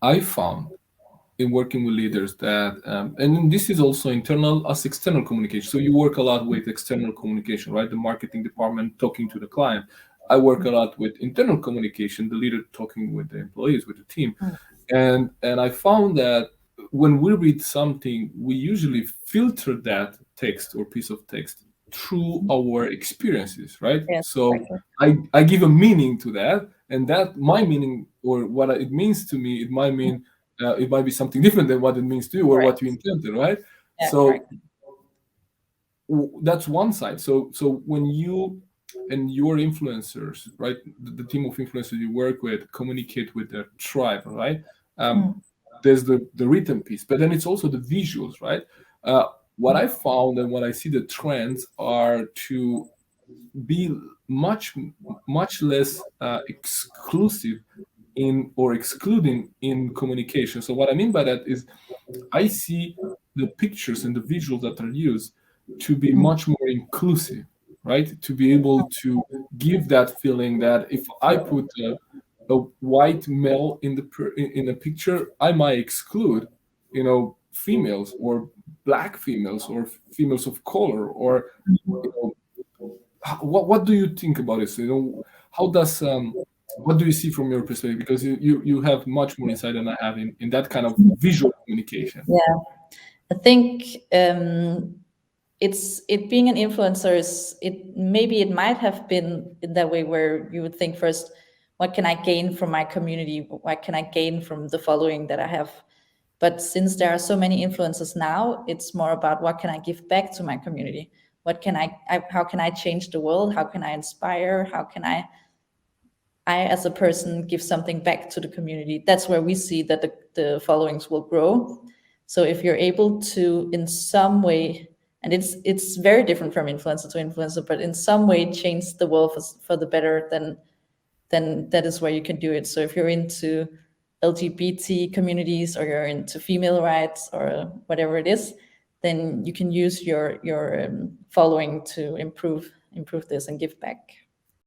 I found in working with leaders that, and this is also internal as external communication. So you work a lot with external communication, right? The marketing department talking to the client. I work a lot with internal communication, the leader talking with the employees, with the team. And I found that when we read something, we usually filter that text or piece of text through our experiences, right? Yes, So exactly. I give a meaning to that, and that my meaning or what it means to me, it might be something different than what it means to you or what you Correct. intended, right? Yeah, So correct. that's one side. So when you and your influencers, right, the team of influencers you work with communicate with their tribe, right? Um, Mm, there's the written piece, but then it's also the visuals, right? Uh, what I found and what I see the trends are to be much less exclusive in or excluding in communication. So what I mean by that is I see the pictures and the visuals that are used to be mm, much more inclusive, right? To be able to give that feeling that if I put a white male in in a picture, I might exclude, females or black females or females of color or you know, what do you think about this? How does what do you see from your perspective? Because you have much more insight than I have in that kind of visual communication. yeah, I think it being an influencer is it maybe it might have been in that way where you would think first, what can I gain from my community? What can I gain from the following that I have? But since there are so many influencers now, it's more about what can I give back to my community? What can how can I change the world? How can I inspire? How can I as a person give something back to the community? That's where we see that the followings will grow. So if you're able to in some way, and it's very different from influencer to influencer, but in some way change the world for the better, then that is where you can do it. So if you're into LGBT communities or you're into female rights or whatever it is, then you can use your following to improve this and give back.